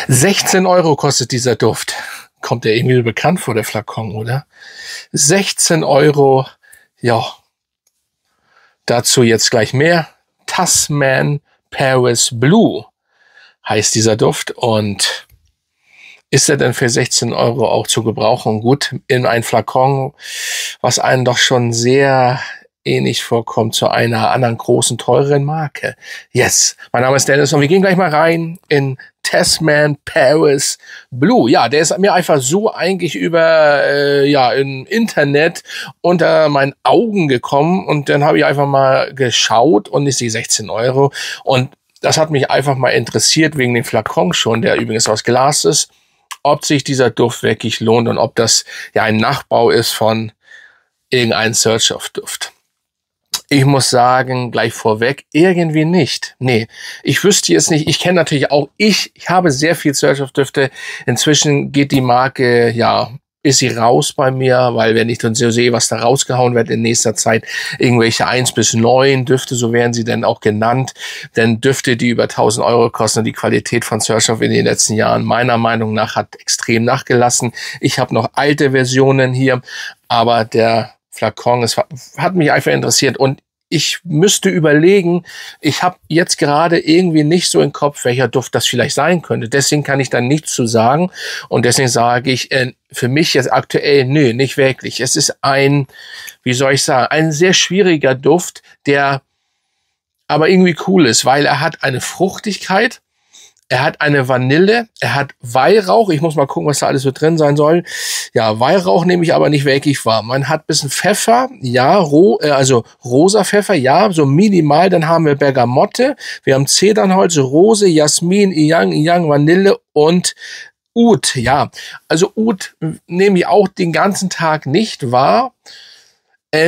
16 € kostet dieser Duft. Kommt der irgendwie bekannt vor, der Flakon, oder? 16 €. Ja, dazu jetzt gleich mehr. Tasman Paris Blue heißt dieser Duft. Und ist er denn für 16 € auch zu gebrauchen? Gut, in ein Flakon, was einem doch schon sehr ähnlich vorkommt zu einer anderen großen, teureren Marke. Yes, mein Name ist Dennis und wir gehen gleich mal rein in Tasman Paris Blue. Ja, der ist mir einfach so eigentlich über im Internet unter meinen Augen gekommen und dann habe ich einfach mal geschaut und ich sehe 16 € und das hat mich einfach mal interessiert wegen dem Flakon schon, der übrigens aus Glas ist, ob sich dieser Duft wirklich lohnt und ob das ja ein Nachbau ist von irgendeinem Search-of-Duft. Ich muss sagen, gleich vorweg, irgendwie nicht. Nee, ich wüsste jetzt nicht, ich kenne natürlich auch, ich habe sehr viel Search-of-Düfte. Inzwischen geht die Marke, ja, ist sie raus bei mir, weil wenn ich dann so sehe, was da rausgehauen wird in nächster Zeit, irgendwelche 1 bis 9 Düfte, so werden sie dann auch genannt. Denn Düfte, die über 1000 € kosten, die Qualität von Search-of in den letzten Jahren meiner Meinung nach hat extrem nachgelassen. Ich habe noch alte Versionen hier, aber der Flakon, es hat mich einfach interessiert und ich müsste überlegen, ich habe jetzt gerade irgendwie nicht so im Kopf, welcher Duft das vielleicht sein könnte. Deswegen kann ich da nichts zu sagen und deswegen sage ich, für mich jetzt aktuell, nö, nicht wirklich. Es ist ein, wie soll ich sagen, ein sehr schwieriger Duft, der aber irgendwie cool ist, weil er hat eine Fruchtigkeit, er hat eine Vanille, er hat Weihrauch. Ich muss mal gucken, was da alles so drin sein soll. Ja, Weihrauch nehme ich aber nicht wirklich wahr. Man hat ein bisschen Pfeffer, ja, also rosa Pfeffer, ja, so minimal. Dann haben wir Bergamotte, wir haben Zedernholz, Rose, Jasmin, Ylang, Vanille und Oud. Ja, also Oud nehme ich auch den ganzen Tag nicht wahr.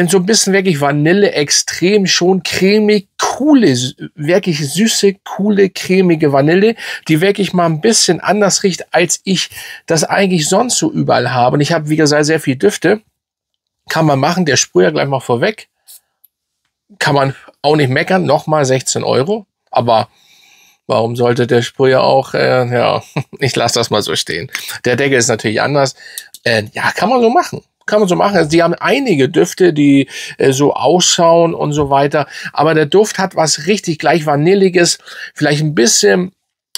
So ein bisschen wirklich Vanille, extrem schon cremig, coole, wirklich süße, coole, cremige Vanille, die wirklich mal ein bisschen anders riecht, als ich das eigentlich sonst so überall habe. Und ich habe, wie gesagt, sehr viel Düfte. Kann man machen, der Sprüher gleich mal vorweg. Kann man auch nicht meckern, nochmal 16 €. Aber warum sollte der Sprüher auch, ja, ich lasse das mal so stehen. Der Deckel ist natürlich anders. Ja, kann man so machen. Kann man so machen. Also die haben einige Düfte, die so ausschauen und so weiter. Aber der Duft hat was richtig gleich Vanilliges. Vielleicht ein bisschen,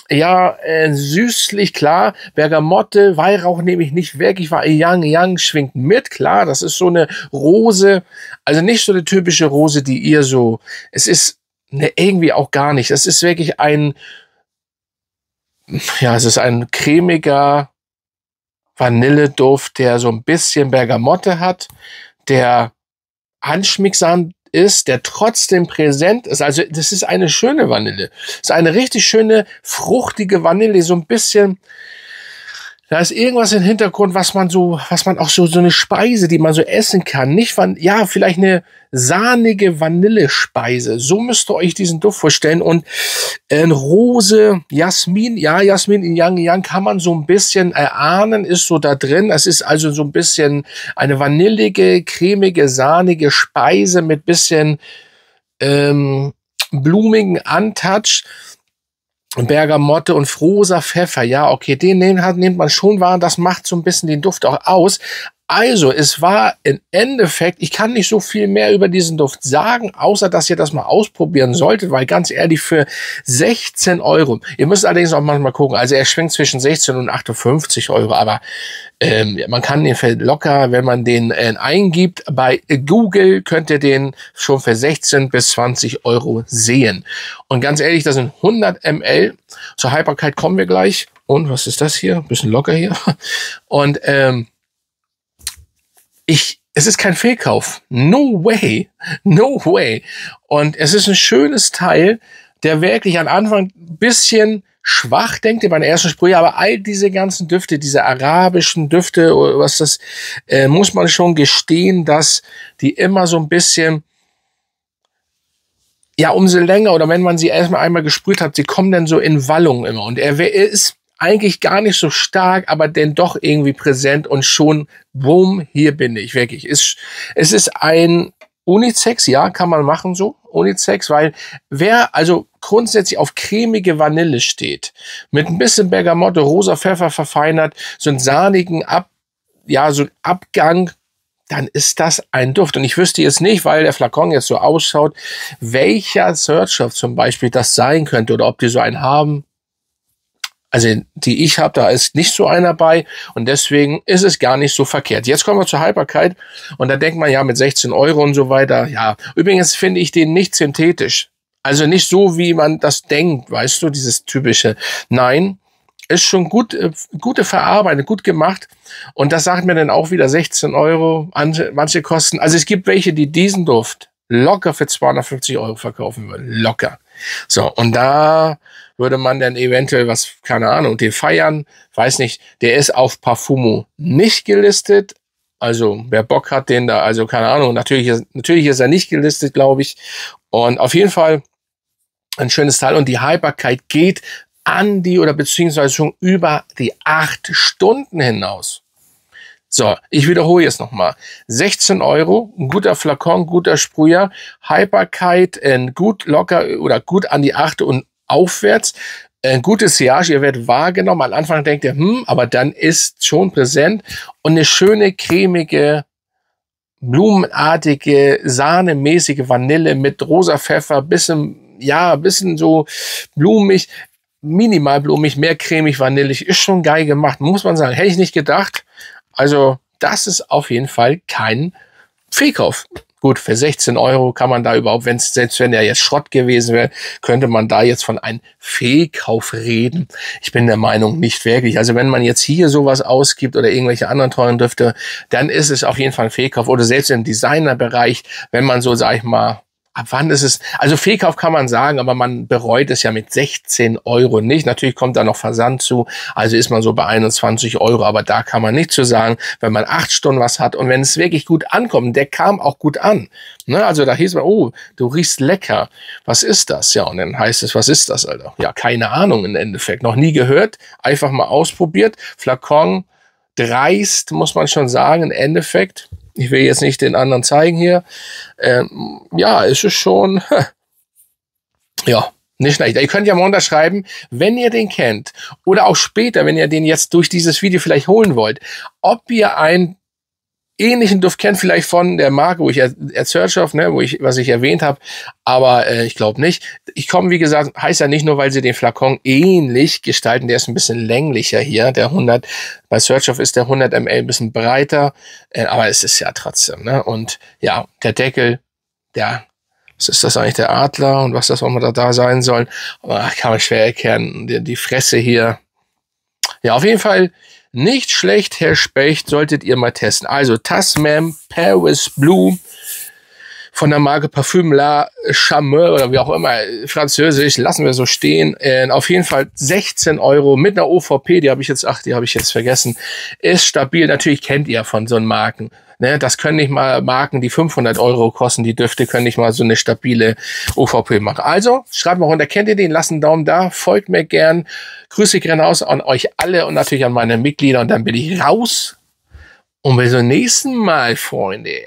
ja, süßlich, klar. Bergamotte, Weihrauch nehme ich nicht wirklich wahr. Ylang schwingt mit, klar. Das ist so eine Rose. Also nicht so eine typische Rose, die ihr so, es ist irgendwie auch gar nicht. Es ist wirklich ein, ja, es ist ein cremiger Vanilleduft, der so ein bisschen Bergamotte hat, der anschmiegsam ist, der trotzdem präsent ist. Also das ist eine schöne Vanille. Das ist eine richtig schöne, fruchtige Vanille, so ein bisschen, da ist irgendwas im Hintergrund, was man auch so eine Speise, die man so essen kann. Nicht ja, vielleicht eine sahnige Vanillespeise. So müsst ihr euch diesen Duft vorstellen. Und Rose, Jasmin, ja, Jasmin in Ylang kann man so ein bisschen erahnen, ist so da drin. Es ist also so ein bisschen eine vanillige, cremige, sahnige Speise mit bisschen blumigen Antouch. Bergamotte und rosa Pfeffer, ja, okay, den nimmt man schon wahr, das macht so ein bisschen den Duft auch aus. Also, es war im Endeffekt, ich kann nicht so viel mehr über diesen Duft sagen, außer dass ihr das mal ausprobieren solltet, weil ganz ehrlich, für 16 €, ihr müsst allerdings auch manchmal gucken, also er schwingt zwischen 16 und 58 €, aber man kann den für locker, wenn man den eingibt, bei Google könnt ihr den schon für 16 bis 20 € sehen. Und ganz ehrlich, das sind 100 ml. Zur Haltbarkeit kommen wir gleich. Und was ist das hier? Ein bisschen locker hier. Und es ist kein Fehlkauf. No way. No way. Und es ist ein schönes Teil, der wirklich am Anfang ein bisschen schwach, denkt ihr bei den ersten Sprühen, aber all diese ganzen Düfte, diese arabischen Düfte, was das, muss man schon gestehen, dass die immer so ein bisschen, ja, umso länger oder wenn man sie erstmal einmal gesprüht hat, sie kommen dann so in Wallung immer. Und er ist eigentlich gar nicht so stark, aber denn doch irgendwie präsent und schon, boom, hier bin ich, wirklich. Es ist ein Unisex, ja, kann man machen so. Unisex, weil wer also grundsätzlich auf cremige Vanille steht, mit ein bisschen Bergamotte, rosa Pfeffer verfeinert, so einen sahnigen so ein Abgang, dann ist das ein Duft. Und ich wüsste jetzt nicht, weil der Flakon jetzt so ausschaut, welcher Search zum Beispiel das sein könnte oder ob die so einen haben. Also die ich habe, da ist nicht so einer bei und deswegen ist es gar nicht so verkehrt. Jetzt kommen wir zur Haltbarkeit und da denkt man ja mit 16 Euro und so weiter. Ja, übrigens finde ich den nicht synthetisch. Also nicht so, wie man das denkt, weißt du, dieses typische. Nein, ist schon gute Verarbeitung, gut gemacht. Und das sagt mir dann auch wieder 16 Euro. Manche kosten, also es gibt welche, die diesen Duft locker für 250 Euro verkaufen würden. Locker. So, und da würde man dann eventuell was, keine Ahnung, den feiern. Weiß nicht, der ist auf Parfumo nicht gelistet. Also wer Bock hat, den da, also keine Ahnung, natürlich ist er nicht gelistet, glaube ich. Und auf jeden Fall ein schönes Teil. Und die Haltbarkeit geht an die oder beziehungsweise schon über die 8 Stunden hinaus. So, ich wiederhole jetzt nochmal. 16 Euro, ein guter Flakon, guter Sprüher, Haltbarkeit gut locker oder gut an die 8 und aufwärts. Ein gutes Sillage, ihr werdet wahrgenommen. Am Anfang denkt ihr, aber dann ist schon präsent und eine schöne, cremige, blumenartige, sahnemäßige Vanille mit rosa Pfeffer, bisschen so blumig, minimal blumig, mehr cremig, vanillig, ist schon geil gemacht, muss man sagen. Hätte ich nicht gedacht. Also das ist auf jeden Fall kein Fehlkauf. Gut, für 16 Euro kann man da überhaupt, selbst wenn er jetzt Schrott gewesen wäre, könnte man da jetzt von einem Fehlkauf reden. Ich bin der Meinung, nicht wirklich. Also wenn man jetzt hier sowas ausgibt oder irgendwelche anderen teuren Düfte, dann ist es auf jeden Fall ein Fehlkauf. Oder selbst im Designerbereich, wenn man so, sag ich mal, ab wann ist es? Also Fehlkauf kann man sagen, aber man bereut es ja mit 16 Euro nicht. Natürlich kommt da noch Versand zu, also ist man so bei 21 Euro, aber da kann man nichts zu sagen, wenn man 8 Stunden was hat und wenn es wirklich gut ankommt, der kam auch gut an. Ne? Also da hieß man, oh, du riechst lecker. Was ist das? Ja, und dann heißt es, was ist das, Alter? Ja, keine Ahnung im Endeffekt. Noch nie gehört, einfach mal ausprobiert. Flakon, dreist, muss man schon sagen, im Endeffekt. Ich will jetzt nicht den anderen zeigen hier. Ja, es ist schon, ja, nicht schlecht. Ihr könnt ja mal unterschreiben, wenn ihr den kennt oder auch später, wenn ihr den jetzt durch dieses Video vielleicht holen wollt, ob ihr einen ähnlichen Duft kennt, vielleicht von der Marke, wo ich Search auf, ne, was ich erwähnt habe, aber ich glaube nicht. Ich komme, wie gesagt, heißt ja nicht nur, weil sie den Flakon ähnlich gestalten, der ist ein bisschen länglicher hier, der 100, bei Search of ist der 100 ml ein bisschen breiter, aber es ist ja trotzdem, ne, und ja, der Deckel, was ist das eigentlich, der Adler und was das auch mal da sein soll, aber kann man schwer erkennen, die Fresse hier, ja, auf jeden Fall nicht schlecht, Herr Specht, solltet ihr mal testen. Also Tasman Paris Blue von der Marke Parfum La Charmeur oder wie auch immer, französisch, lassen wir so stehen. Auf jeden Fall 16 Euro mit einer OVP, die habe ich jetzt vergessen. Ist stabil, natürlich kennt ihr von so einen Marken. Ne, das können nicht mal Marken, die 500 Euro kosten, die Düfte können nicht mal so eine stabile OVP machen. Also, schreibt mal runter, kennt ihr den? Lasst einen Daumen da, folgt mir gern. Grüße gern aus an euch alle und natürlich an meine Mitglieder und dann bin ich raus. Und bis zum nächsten Mal, Freunde.